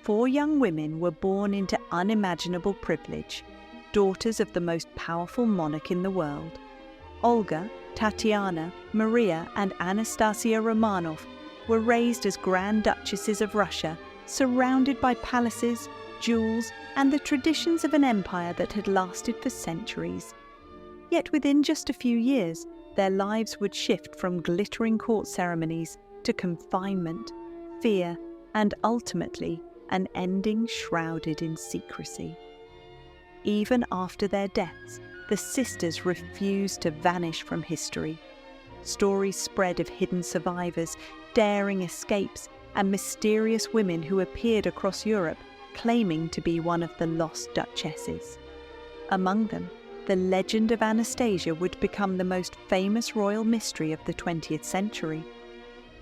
4 young women were born into unimaginable privilege, daughters of the most powerful monarch in the world. Olga, Tatiana, Maria, and Anastasia Romanov were raised as Grand Duchesses of Russia, surrounded by palaces, jewels, and the traditions of an empire that had lasted for centuries. Yet within just a few years, their lives would shift from glittering court ceremonies to confinement, fear, and ultimately an ending shrouded in secrecy. Even after their deaths, the sisters refused to vanish from history. Stories spread of hidden survivors, daring escapes, and mysterious women who appeared across Europe claiming to be one of the lost duchesses. Among them, the legend of Anastasia would become the most famous royal mystery of the 20th century.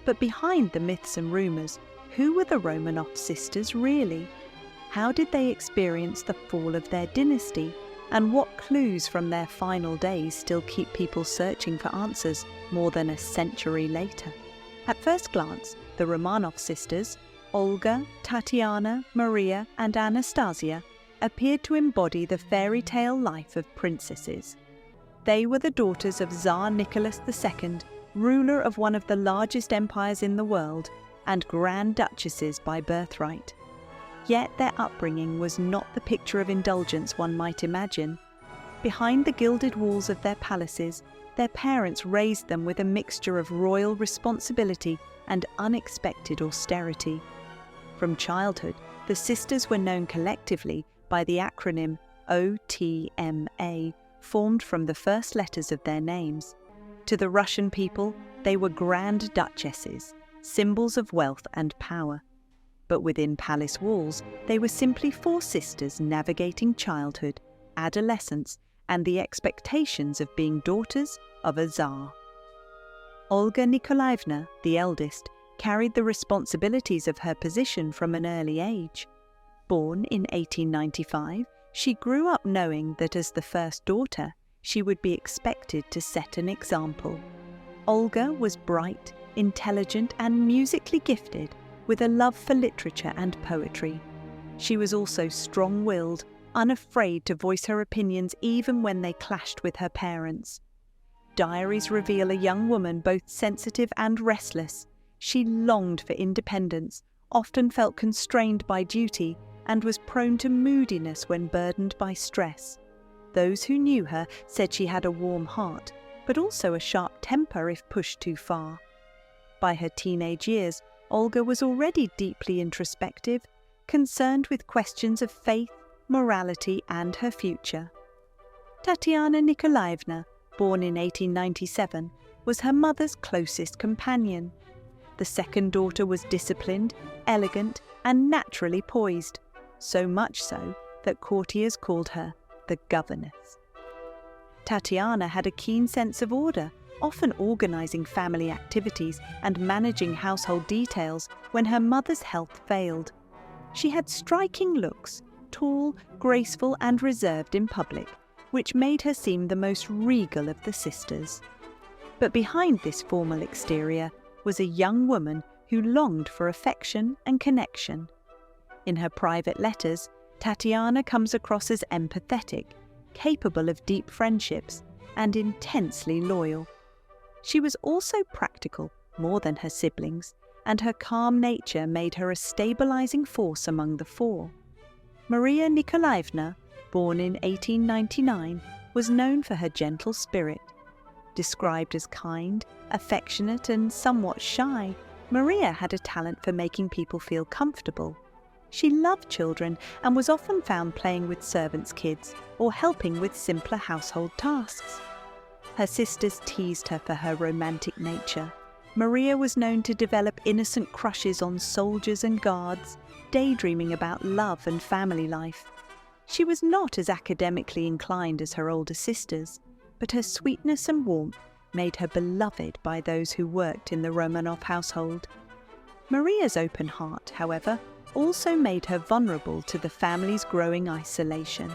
But behind the myths and rumours, who were the Romanov sisters really? How did they experience the fall of their dynasty? And what clues from their final days still keep people searching for answers more than a century later? At first glance, the Romanov sisters, Olga, Tatiana, Maria, and Anastasia, appeared to embody the fairy tale life of princesses. They were the daughters of Tsar Nicholas II, ruler of one of the largest empires in the world, and Grand Duchesses by birthright. Yet their upbringing was not the picture of indulgence one might imagine. Behind the gilded walls of their palaces, their parents raised them with a mixture of royal responsibility and unexpected austerity. From childhood, the sisters were known collectively by the acronym OTMA, formed from the first letters of their names. To the Russian people, they were Grand Duchesses, symbols of wealth and power. But within palace walls, they were simply 4 sisters navigating childhood, adolescence, and the expectations of being daughters of a Tsar. Olga Nikolaevna, the eldest, carried the responsibilities of her position from an early age. Born in 1895, she grew up knowing that as the first daughter, she would be expected to set an example. Olga was bright, intelligent, and musically gifted, with a love for literature and poetry. She was also strong-willed, unafraid to voice her opinions even when they clashed with her parents. Diaries reveal a young woman both sensitive and restless. She longed for independence, often felt constrained by duty, and was prone to moodiness when burdened by stress. Those who knew her said she had a warm heart, but also a sharp temper if pushed too far. By her teenage years, Olga was already deeply introspective, concerned with questions of faith, morality, and her future. Tatiana Nikolaevna, born in 1897, was her mother's closest companion. The second daughter was disciplined, elegant, and naturally poised, so much so that courtiers called her the governess. Tatiana had a keen sense of order, often organising family activities and managing household details when her mother's health failed. She had striking looks, tall, graceful, and reserved in public, which made her seem the most regal of the sisters. But behind this formal exterior was a young woman who longed for affection and connection. In her private letters, Tatiana comes across as empathetic, capable of deep friendships, and intensely loyal. She was also practical, more than her siblings, and her calm nature made her a stabilizing force among the 4. Maria Nikolaevna, born in 1899, was known for her gentle spirit. Described as kind, affectionate, and somewhat shy, Maria had a talent for making people feel comfortable. She loved children and was often found playing with servants' kids or helping with simpler household tasks. Her sisters teased her for her romantic nature. Maria was known to develop innocent crushes on soldiers and guards, daydreaming about love and family life. She was not as academically inclined as her older sisters, but her sweetness and warmth made her beloved by those who worked in the Romanov household. Maria's open heart, however, also made her vulnerable to the family's growing isolation.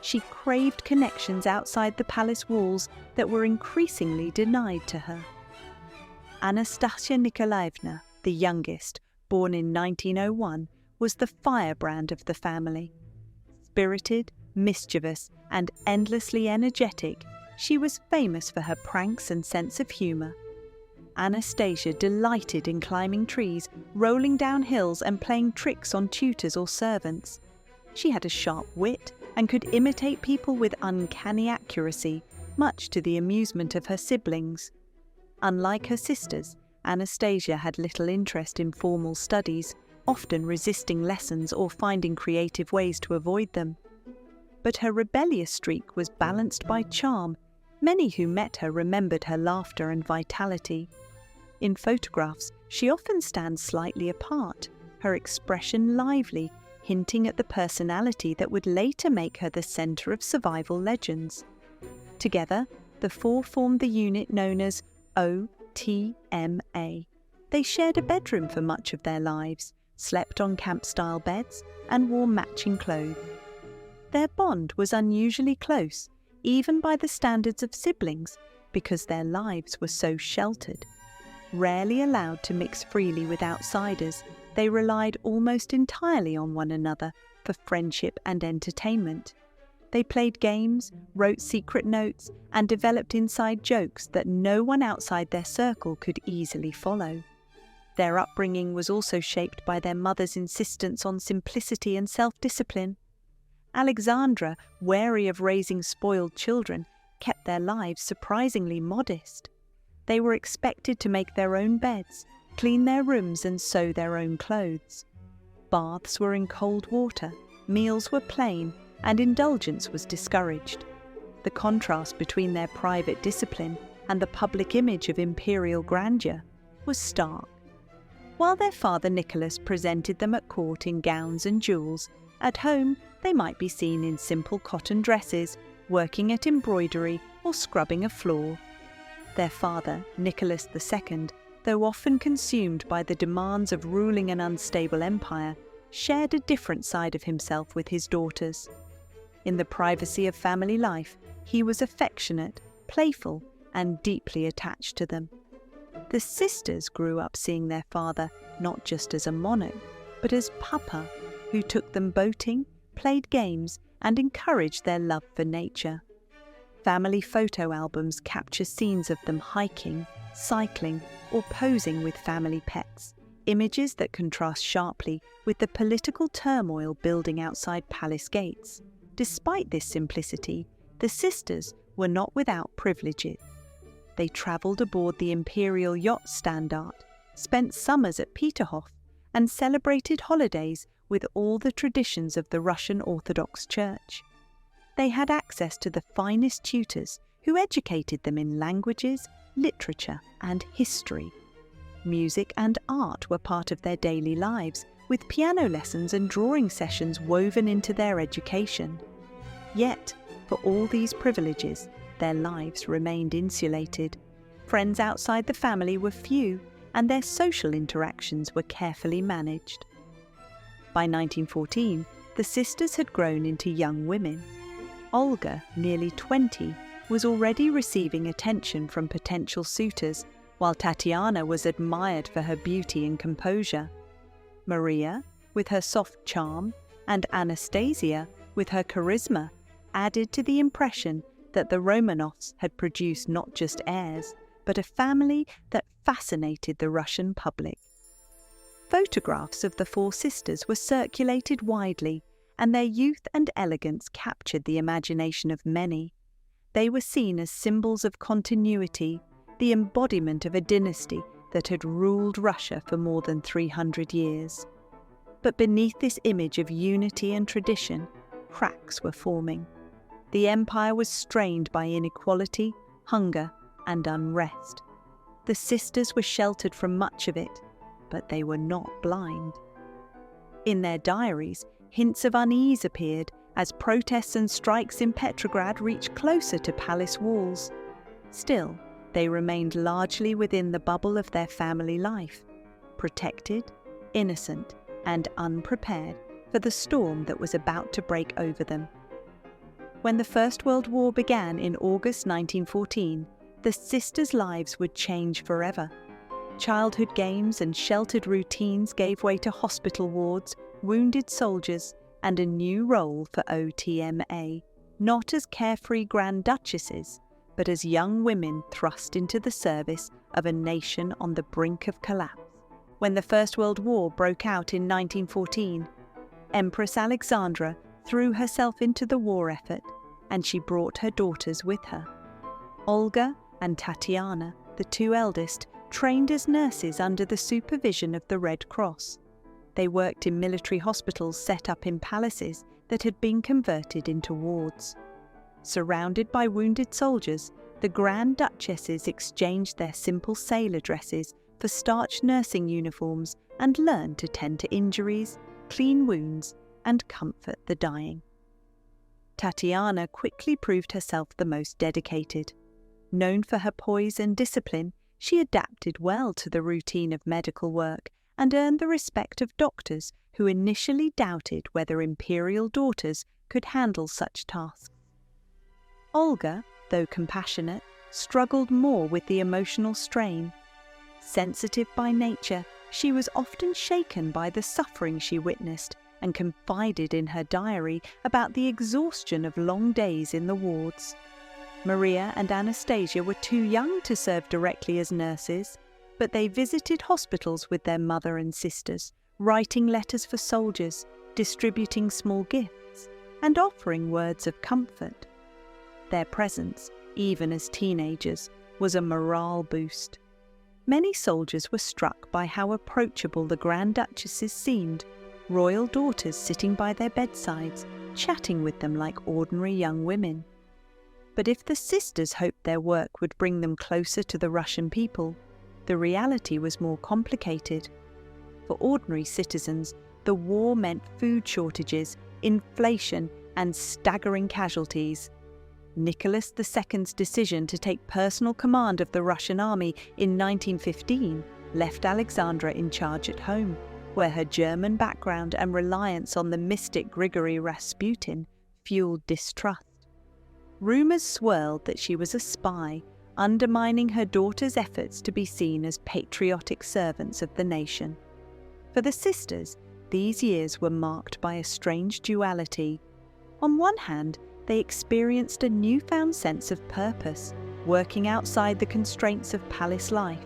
She craved connections outside the palace walls that were increasingly denied to her. Anastasia Nikolaevna, the youngest, born in 1901, was the firebrand of the family. Spirited, mischievous, and endlessly energetic, she was famous for her pranks and sense of humour. Anastasia delighted in climbing trees, rolling down hills, and playing tricks on tutors or servants. She had a sharp wit and could imitate people with uncanny accuracy, much to the amusement of her siblings. Unlike her sisters, Anastasia had little interest in formal studies, often resisting lessons or finding creative ways to avoid them. But her rebellious streak was balanced by charm. Many who met her remembered her laughter and vitality. In photographs, she often stands slightly apart, her expression lively, hinting at the personality that would later make her the centre of survival legends. Together, the four formed the unit known as OTMA. They shared a bedroom for much of their lives, slept on camp-style beds, and wore matching clothes. Their bond was unusually close, even by the standards of siblings, because their lives were so sheltered. Rarely allowed to mix freely with outsiders, they relied almost entirely on one another for friendship and entertainment. They played games, wrote secret notes, and developed inside jokes that no one outside their circle could easily follow. Their upbringing was also shaped by their mother's insistence on simplicity and self-discipline. Alexandra, wary of raising spoiled children, kept their lives surprisingly modest. They were expected to make their own beds, clean their rooms, and sew their own clothes. Baths were in cold water, meals were plain, and indulgence was discouraged. The contrast between their private discipline and the public image of imperial grandeur was stark. While their father Nicholas presented them at court in gowns and jewels, at home they might be seen in simple cotton dresses, working at embroidery or scrubbing a floor. Their father, Nicholas II, though often consumed by the demands of ruling an unstable empire, shared a different side of himself with his daughters. In the privacy of family life, he was affectionate, playful, and deeply attached to them. The sisters grew up seeing their father not just as a monarch, but as Papa, who took them boating, played games, and encouraged their love for nature. Family photo albums capture scenes of them hiking, cycling, or posing with family pets, images that contrast sharply with the political turmoil building outside palace gates. Despite this simplicity, the sisters were not without privileges. They travelled aboard the imperial yacht Standard, spent summers at Peterhof, and celebrated holidays with all the traditions of the Russian Orthodox Church. They had access to the finest tutors who educated them in languages, literature, and history. Music and art were part of their daily lives, with piano lessons and drawing sessions woven into their education. Yet, for all these privileges, their lives remained insulated. Friends outside the family were few, and their social interactions were carefully managed. By 1914, the sisters had grown into young women. Olga, nearly 20, was already receiving attention from potential suitors, while Tatiana was admired for her beauty and composure. Maria, with her soft charm, and Anastasia, with her charisma, added to the impression that the Romanovs had produced not just heirs, but a family that fascinated the Russian public. Photographs of the four sisters were circulated widely, and their youth and elegance captured the imagination of many. They were seen as symbols of continuity, the embodiment of a dynasty that had ruled Russia for more than 300 years. But beneath this image of unity and tradition, cracks were forming. The empire was strained by inequality, hunger, and unrest. The sisters were sheltered from much of it, but they were not blind. In their diaries, hints of unease appeared as protests and strikes in Petrograd reached closer to palace walls. Still, they remained largely within the bubble of their family life, protected, innocent, and unprepared for the storm that was about to break over them. When the First World War began in August 1914, the sisters' lives would change forever. Childhood games and sheltered routines gave way to hospital wards, wounded soldiers, and a new role for OTMA, not as carefree Grand Duchesses, but as young women thrust into the service of a nation on the brink of collapse. When the First World War broke out in 1914, Empress Alexandra threw herself into the war effort, and she brought her daughters with her. Olga and Tatiana, the two eldest, trained as nurses under the supervision of the Red Cross. They worked in military hospitals set up in palaces that had been converted into wards. Surrounded by wounded soldiers, the Grand Duchesses exchanged their simple sailor dresses for starched nursing uniforms and learned to tend to injuries, clean wounds, and comfort the dying. Tatiana quickly proved herself the most dedicated. Known for her poise and discipline, she adapted well to the routine of medical work and earned the respect of doctors who initially doubted whether imperial daughters could handle such tasks. Olga, though compassionate, struggled more with the emotional strain. Sensitive by nature, she was often shaken by the suffering she witnessed and confided in her diary about the exhaustion of long days in the wards. Maria and Anastasia were too young to serve directly as nurses, but they visited hospitals with their mother and sisters, writing letters for soldiers, distributing small gifts, and offering words of comfort. Their presence, even as teenagers, was a morale boost. Many soldiers were struck by how approachable the Grand Duchesses seemed, royal daughters sitting by their bedsides, chatting with them like ordinary young women. But if the sisters hoped their work would bring them closer to the Russian people, the reality was more complicated. For ordinary citizens, the war meant food shortages, inflation, and staggering casualties. Nicholas II's decision to take personal command of the Russian army in 1915 left Alexandra in charge at home, where her German background and reliance on the mystic Grigory Rasputin fueled distrust. Rumours swirled that she was a spy, undermining her daughter's efforts to be seen as patriotic servants of the nation. For the sisters, these years were marked by a strange duality. On one hand, they experienced a newfound sense of purpose, working outside the constraints of palace life.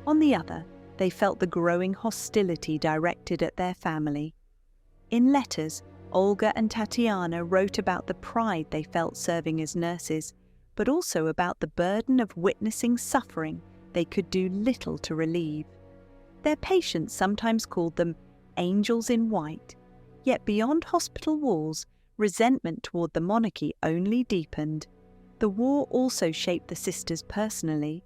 On the other, they felt the growing hostility directed at their family. In letters, Olga and Tatiana wrote about the pride they felt serving as nurses, but also about the burden of witnessing suffering they could do little to relieve. Their patients sometimes called them angels in white, yet beyond hospital walls, resentment toward the monarchy only deepened. The war also shaped the sisters personally.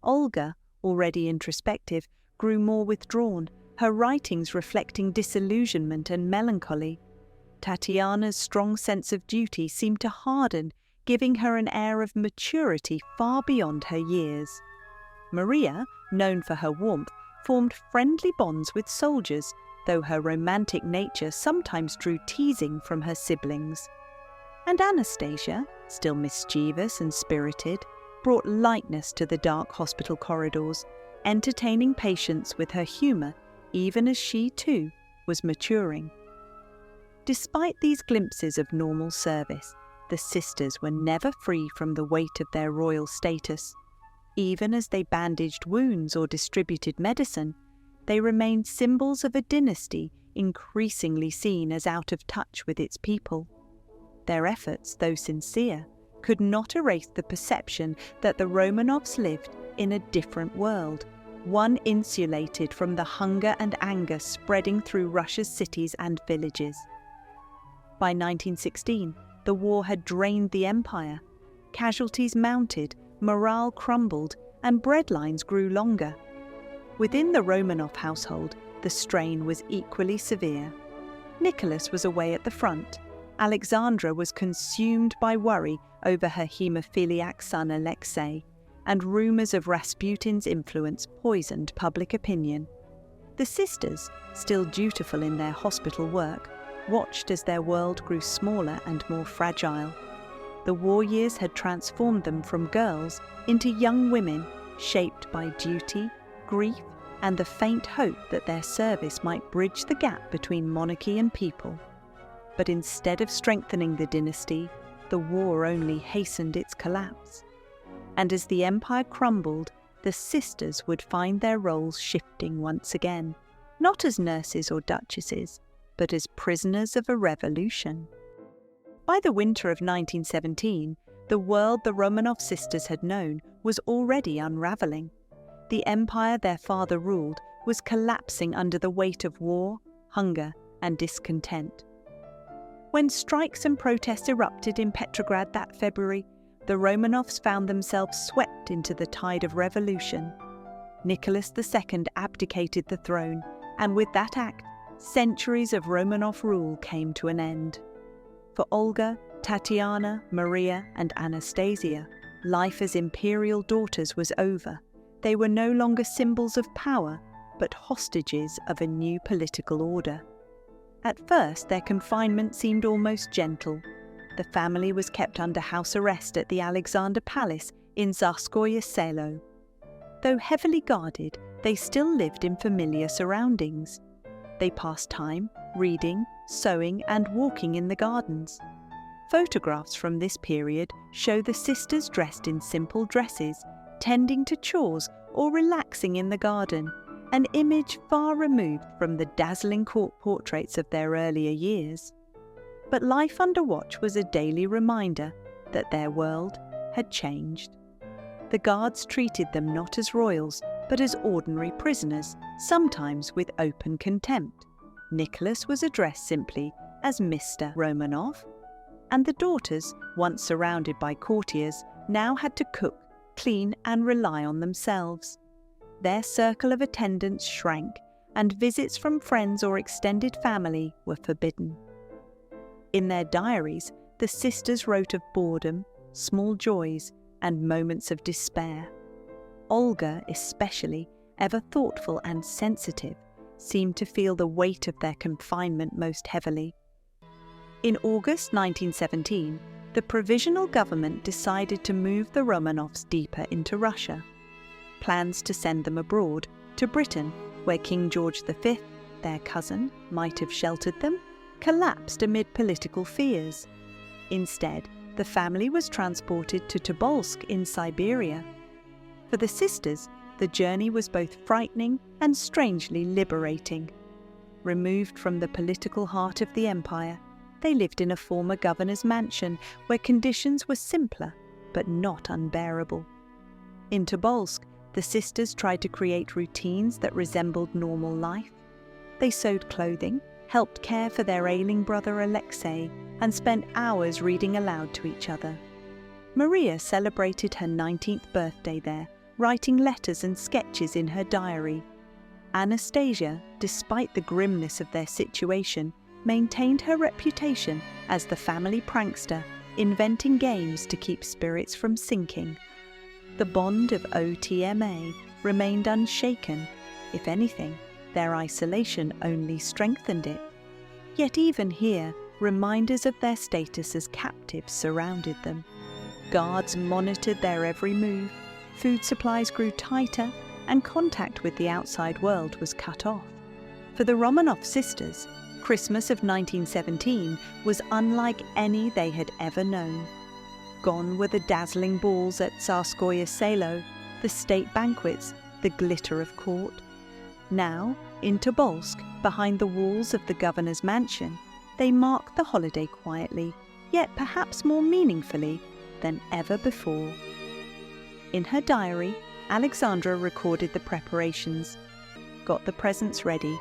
Olga, already introspective, grew more withdrawn, her writings reflecting disillusionment and melancholy. Tatiana's strong sense of duty seemed to harden, giving her an air of maturity far beyond her years. Maria, known for her warmth, formed friendly bonds with soldiers, though her romantic nature sometimes drew teasing from her siblings. And Anastasia, still mischievous and spirited, brought lightness to the dark hospital corridors, entertaining patients with her humour, even as she, too, was maturing. Despite these glimpses of normal service, the sisters were never free from the weight of their royal status. Even as they bandaged wounds or distributed medicine, they remained symbols of a dynasty increasingly seen as out of touch with its people. Their efforts, though sincere, could not erase the perception that the Romanovs lived in a different world, one insulated from the hunger and anger spreading through Russia's cities and villages. By 1916, the war had drained the empire. Casualties mounted, morale crumbled, and breadlines grew longer. Within the Romanov household, the strain was equally severe. Nicholas was away at the front. Alexandra was consumed by worry over her haemophiliac son Alexei, and rumours of Rasputin's influence poisoned public opinion. The sisters, still dutiful in their hospital work, watched as their world grew smaller and more fragile. The war years had transformed them from girls into young women, shaped by duty, grief and the faint hope that their service might bridge the gap between monarchy and people. But instead of strengthening the dynasty, the war only hastened its collapse. And as the empire crumbled, the sisters would find their roles shifting once again, not as nurses or duchesses, but as prisoners of a revolution. By the winter of 1917, the world the Romanov sisters had known was already unraveling. The empire their father ruled was collapsing under the weight of war, hunger, and discontent. When strikes and protests erupted in Petrograd that February, the Romanovs found themselves swept into the tide of revolution. Nicholas II abdicated the throne, and with that act, centuries of Romanov rule came to an end. For Olga, Tatiana, Maria, and Anastasia, life as imperial daughters was over. They were no longer symbols of power, but hostages of a new political order. At first, their confinement seemed almost gentle. The family was kept under house arrest at the Alexander Palace in Tsarskoye Selo. Though heavily guarded, they still lived in familiar surroundings. They passed time reading, sewing, and walking in the gardens. Photographs from this period show the sisters dressed in simple dresses, tending to chores or relaxing in the garden, an image far removed from the dazzling court portraits of their earlier years. But life under watch was a daily reminder that their world had changed. The guards treated them not as royals, but as ordinary prisoners, sometimes with open contempt. Nicholas was addressed simply as Mr. Romanov, and the daughters, once surrounded by courtiers, now had to cook, clean, and rely on themselves. Their circle of attendants shrank, and visits from friends or extended family were forbidden. In their diaries, the sisters wrote of boredom, small joys, and moments of despair. Olga, especially, ever thoughtful and sensitive, seemed to feel the weight of their confinement most heavily. In August 1917, the provisional government decided to move the Romanovs deeper into Russia. Plans to send them abroad, to Britain, where King George V, their cousin, might have sheltered them, collapsed amid political fears. Instead, the family was transported to Tobolsk in Siberia. For the sisters, the journey was both frightening and strangely liberating. Removed from the political heart of the empire, they lived in a former governor's mansion where conditions were simpler but not unbearable. In Tobolsk, the sisters tried to create routines that resembled normal life. They sewed clothing, helped care for their ailing brother Alexei, and spent hours reading aloud to each other. Maria celebrated her 19th birthday there, writing letters and sketches in her diary. Anastasia, despite the grimness of their situation, maintained her reputation as the family prankster, inventing games to keep spirits from sinking. The bond of OTMA remained unshaken. If anything, their isolation only strengthened it. Yet even here, reminders of their status as captives surrounded them. Guards monitored their every move, food supplies grew tighter, and contact with the outside world was cut off. For the Romanov sisters, Christmas of 1917 was unlike any they had ever known. Gone were the dazzling balls at Tsarskoye Selo, the state banquets, the glitter of court. Now, in Tobolsk, behind the walls of the governor's mansion, they marked the holiday quietly, yet perhaps more meaningfully than ever before. In her diary, Alexandra recorded the preparations. Got the presents ready.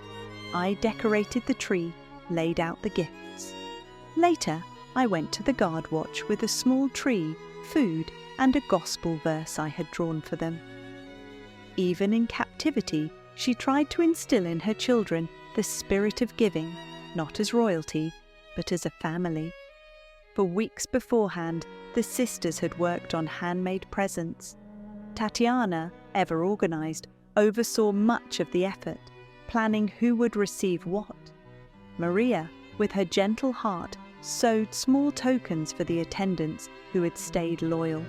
I decorated the tree, laid out the gifts. Later, I went to the guard watch with a small tree, food, and a gospel verse I had drawn for them. Even in captivity, she tried to instill in her children the spirit of giving, not as royalty, but as a family. For weeks beforehand, the sisters had worked on handmade presents. Tatiana, ever organised, oversaw much of the effort, planning who would receive what. Maria, with her gentle heart, sewed small tokens for the attendants who had stayed loyal.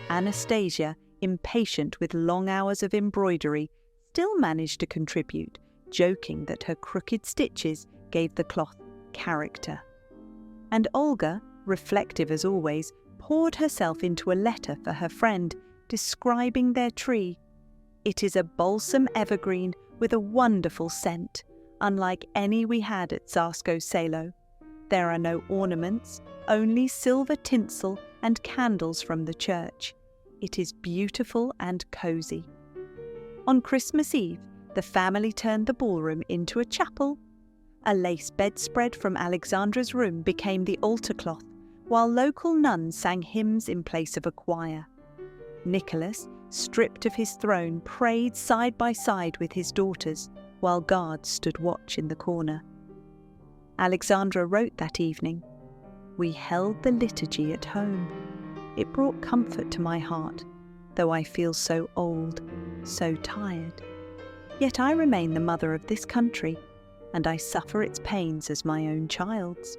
Anastasia, impatient with long hours of embroidery, still managed to contribute, joking that her crooked stitches gave the cloth character. And Olga, reflective as always, poured herself into a letter for her friend, describing their tree. It is a balsam evergreen with a wonderful scent, unlike any we had at Tsarskoye Selo. There are no ornaments, only silver tinsel and candles from the church. It is beautiful and cozy. On Christmas Eve, the family turned the ballroom into a chapel. A lace bedspread from Alexandra's room became the altar cloth, while local nuns sang hymns in place of a choir. Nicholas, stripped of his throne, prayed side by side with his daughters, while guards stood watch in the corner. Alexandra wrote that evening, "We held the liturgy at home. It brought comfort to my heart, though I feel so old, so tired. Yet I remain the mother of this country, and I suffer its pains as my own child's."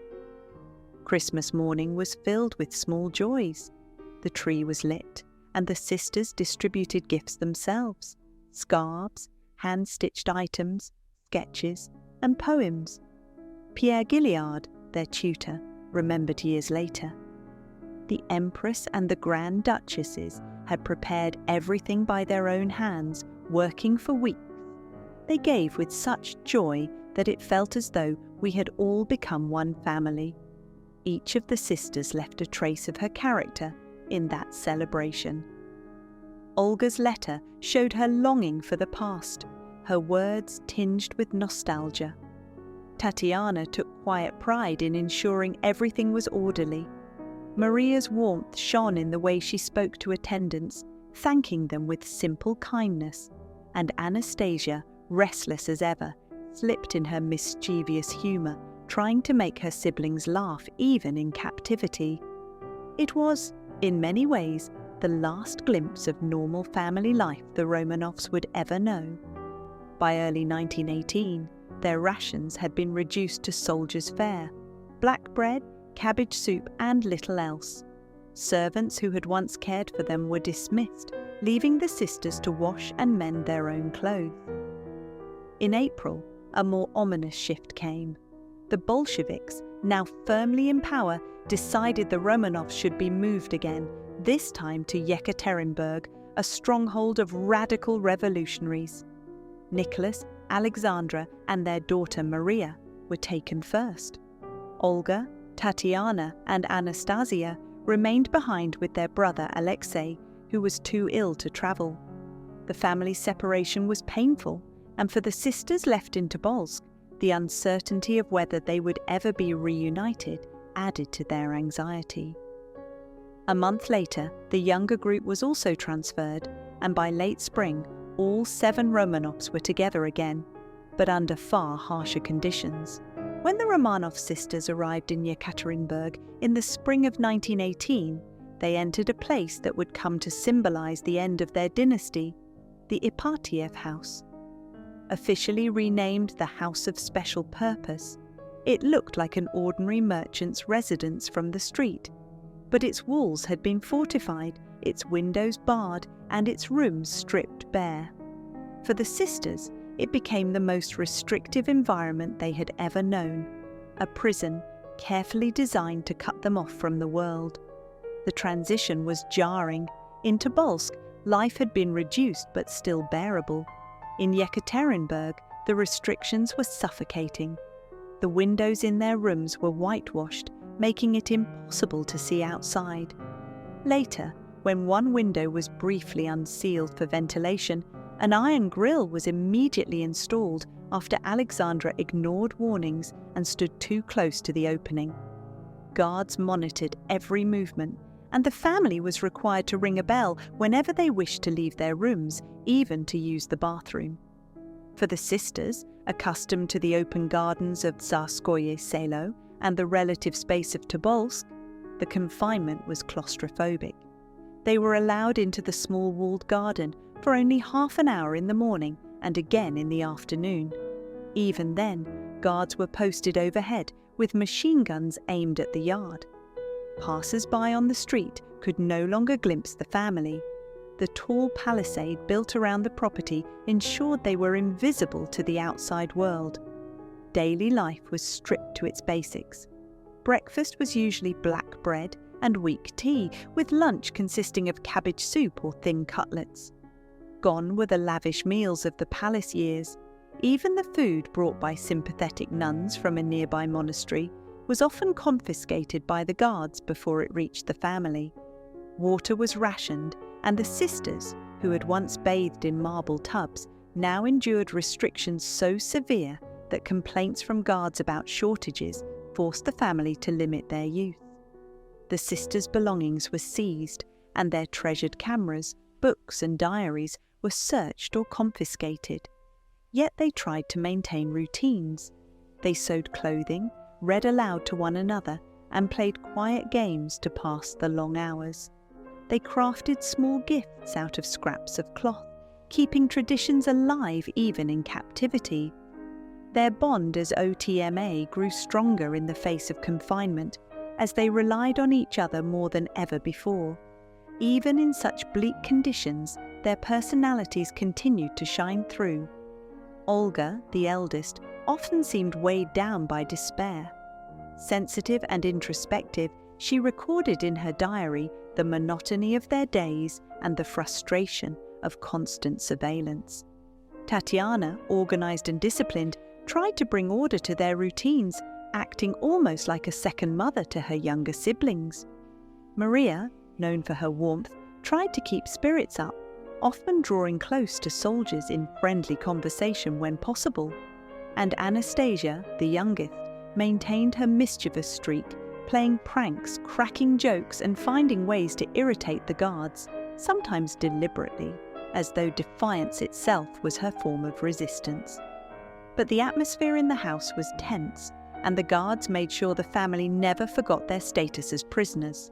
Christmas morning was filled with small joys. The tree was lit, and the sisters distributed gifts themselves: scarves, hand-stitched items, sketches, and poems. Pierre Gilliard, their tutor, remembered years later. The Empress and the Grand Duchesses had prepared everything by their own hands, working for weeks. They gave with such joy that it felt as though we had all become one family. Each of the sisters left a trace of her character in that celebration. Olga's letter showed her longing for the past, her words tinged with nostalgia. Tatiana took quiet pride in ensuring everything was orderly. Maria's warmth shone in the way she spoke to attendants, thanking them with simple kindness, and Anastasia, restless as ever, slipped in her mischievous humour, trying to make her siblings laugh even in captivity. It was, in many ways, the last glimpse of normal family life the Romanovs would ever know. By early 1918, their rations had been reduced to soldiers' fare: black bread, cabbage soup, and little else. Servants who had once cared for them were dismissed, leaving the sisters to wash and mend their own clothes. In April, a more ominous shift came. The Bolsheviks, now firmly in power, decided the Romanovs should be moved again, this time to Yekaterinburg, a stronghold of radical revolutionaries. Nicholas, Alexandra, and their daughter Maria were taken first. Olga, Tatiana, and Anastasia remained behind with their brother Alexei, who was too ill to travel. The family separation was painful, and for the sisters left in Tobolsk, the uncertainty of whether they would ever be reunited added to their anxiety. A month later, the younger group was also transferred, and by late spring, all 7 Romanovs were together again, but under far harsher conditions. When the Romanov sisters arrived in Yekaterinburg in the spring of 1918, they entered a place that would come to symbolize the end of their dynasty, the Ipatiev house. Officially renamed the House of Special Purpose, it looked like an ordinary merchant's residence from the street, but its walls had been fortified, its windows barred, and its rooms stripped bare. For the sisters, it became the most restrictive environment they had ever known, a prison carefully designed to cut them off from the world. The transition was jarring. In Tobolsk, life had been reduced but still bearable. In Yekaterinburg, the restrictions were suffocating. The windows in their rooms were whitewashed, making it impossible to see outside. Later, when one window was briefly unsealed for ventilation, an iron grill was immediately installed after Alexandra ignored warnings and stood too close to the opening. Guards monitored every movement, and the family was required to ring a bell whenever they wished to leave their rooms, even to use the bathroom. For the sisters, accustomed to the open gardens of Tsarskoye Selo and the relative space of Tobolsk, the confinement was claustrophobic. They were allowed into the small walled garden for only half an hour in the morning and again in the afternoon. Even then, guards were posted overhead with machine guns aimed at the yard. Passers-by on the street could no longer glimpse the family. The tall palisade built around the property ensured they were invisible to the outside world. Daily life was stripped to its basics. Breakfast was usually black bread and weak tea, with lunch consisting of cabbage soup or thin cutlets. Gone were the lavish meals of the palace years. Even the food brought by sympathetic nuns from a nearby monastery was often confiscated by the guards before it reached the family. Water was rationed, and the sisters, who had once bathed in marble tubs, now endured restrictions so severe that complaints from guards about shortages forced the family to limit their youth. The sisters' belongings were seized, and their treasured cameras, books and diaries were searched or confiscated. Yet they tried to maintain routines. They sewed clothing, read aloud to one another, and played quiet games to pass the long hours. They crafted small gifts out of scraps of cloth, keeping traditions alive even in captivity. Their bond as OTMA grew stronger in the face of confinement, as they relied on each other more than ever before. Even in such bleak conditions, their personalities continued to shine through. Olga, the eldest, often seemed weighed down by despair. Sensitive and introspective, she recorded in her diary the monotony of their days and the frustration of constant surveillance. Tatiana, organized and disciplined, tried to bring order to their routines, acting almost like a second mother to her younger siblings. Maria, known for her warmth, tried to keep spirits up, often drawing close to soldiers in friendly conversation when possible. And Anastasia, the youngest, maintained her mischievous streak, playing pranks, cracking jokes, and finding ways to irritate the guards, sometimes deliberately, as though defiance itself was her form of resistance. But the atmosphere in the house was tense, and the guards made sure the family never forgot their status as prisoners.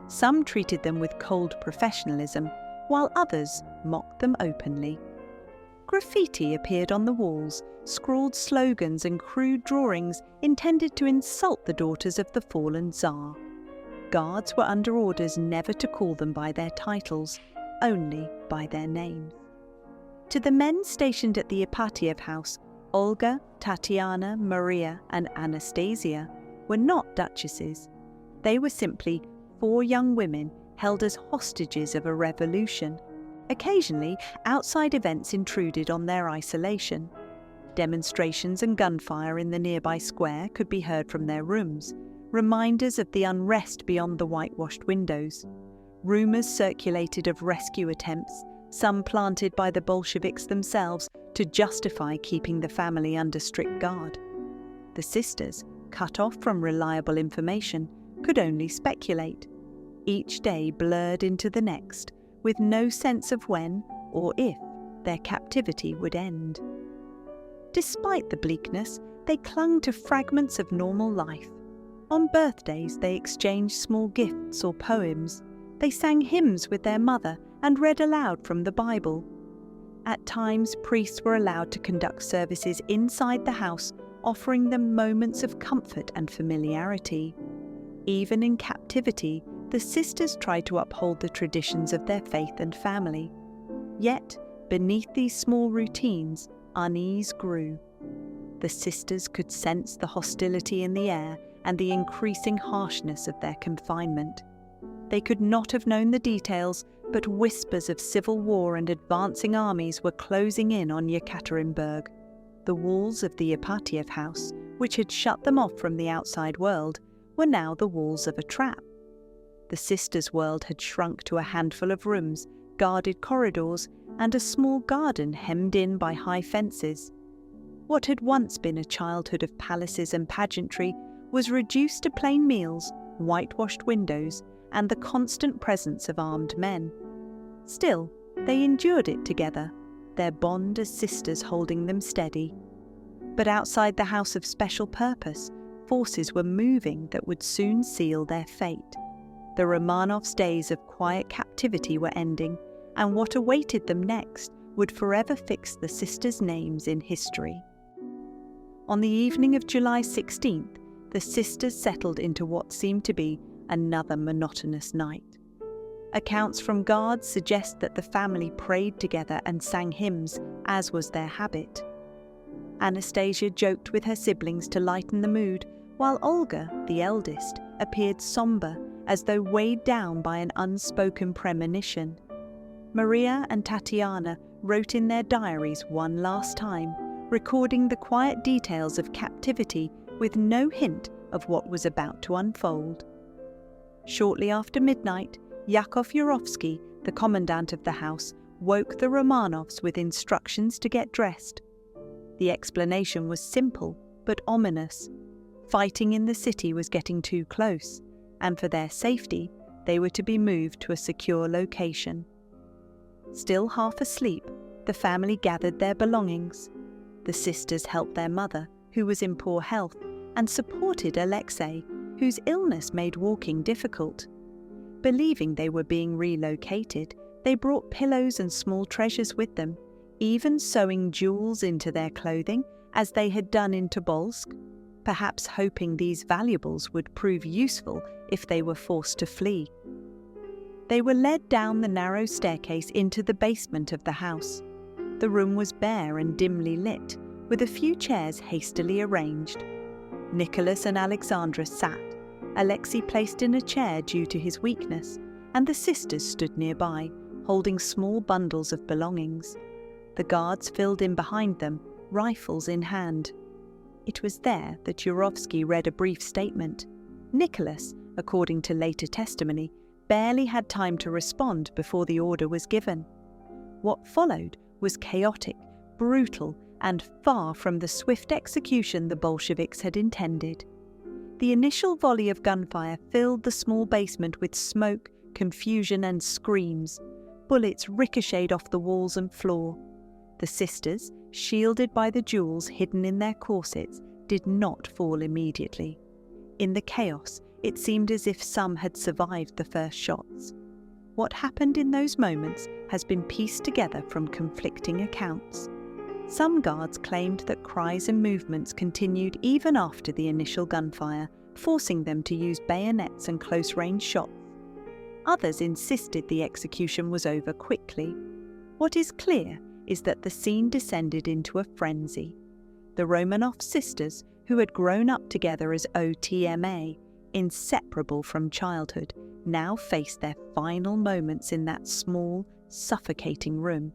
Some treated them with cold professionalism, while others mocked them openly. Graffiti appeared on the walls, scrawled slogans and crude drawings intended to insult the daughters of the fallen Tsar. Guards were under orders never to call them by their titles, only by their names. To the men stationed at the Ipatiev house, Olga, Tatiana, Maria, and Anastasia were not duchesses. They were simply 4 young women held as hostages of a revolution. Occasionally, outside events intruded on their isolation. Demonstrations and gunfire in the nearby square could be heard from their rooms, reminders of the unrest beyond the whitewashed windows. Rumours circulated of rescue attempts, some planted by the Bolsheviks themselves to justify keeping the family under strict guard. The sisters, cut off from reliable information, could only speculate. Each day blurred into the next, with no sense of when or if their captivity would end. Despite the bleakness, they clung to fragments of normal life. On birthdays, they exchanged small gifts or poems. They sang hymns with their mother and read aloud from the Bible. At times, priests were allowed to conduct services inside the house, offering them moments of comfort and familiarity. Even in captivity, the sisters tried to uphold the traditions of their faith and family. Yet, beneath these small routines, unease grew. The sisters could sense the hostility in the air and the increasing harshness of their confinement. They could not have known the details, but whispers of civil war and advancing armies were closing in on Yekaterinburg. The walls of the Ipatiev house, which had shut them off from the outside world, were now the walls of a trap. The sisters' world had shrunk to a handful of rooms, guarded corridors, and a small garden hemmed in by high fences. What had once been a childhood of palaces and pageantry was reduced to plain meals, whitewashed windows, and the constant presence of armed men. Still, they endured it together, their bond as sisters holding them steady. But outside the house of special purpose, forces were moving that would soon seal their fate. The Romanovs' days of quiet captivity were ending, and what awaited them next would forever fix the sisters' names in history. On the evening of July 16th, the sisters settled into what seemed to be another monotonous night. Accounts from guards suggest that the family prayed together and sang hymns, as was their habit. Anastasia joked with her siblings to lighten the mood, while Olga, the eldest, appeared somber, as though weighed down by an unspoken premonition. Maria and Tatiana wrote in their diaries one last time, recording the quiet details of captivity with no hint of what was about to unfold. Shortly after midnight, Yakov Yurovsky, the commandant of the house, woke the Romanovs with instructions to get dressed. The explanation was simple but ominous. Fighting in the city was getting too close, and for their safety, they were to be moved to a secure location. Still half asleep, the family gathered their belongings. The sisters helped their mother, who was in poor health, and supported Alexei, whose illness made walking difficult. Believing they were being relocated, they brought pillows and small treasures with them, even sewing jewels into their clothing, as they had done in Tobolsk, perhaps hoping these valuables would prove useful if they were forced to flee. They were led down the narrow staircase into the basement of the house. The room was bare and dimly lit, with a few chairs hastily arranged. Nicholas and Alexandra sat, Alexei placed in a chair due to his weakness, and the sisters stood nearby, holding small bundles of belongings. The guards filled in behind them, rifles in hand. It was there that Yurovsky read a brief statement. Nicholas, according to later testimony, barely had time to respond before the order was given. What followed was chaotic, brutal, and far from the swift execution the Bolsheviks had intended. The initial volley of gunfire filled the small basement with smoke, confusion, and screams. Bullets ricocheted off the walls and floor. The sisters, shielded by the jewels hidden in their corsets, did not fall immediately. In the chaos, it seemed as if some had survived the first shots. What happened in those moments has been pieced together from conflicting accounts. Some guards claimed that cries and movements continued even after the initial gunfire, forcing them to use bayonets and close-range shots. Others insisted the execution was over quickly. What is clear is that the scene descended into a frenzy. The Romanov sisters, who had grown up together as OTMA, inseparable from childhood, now faced their final moments in that small, suffocating room.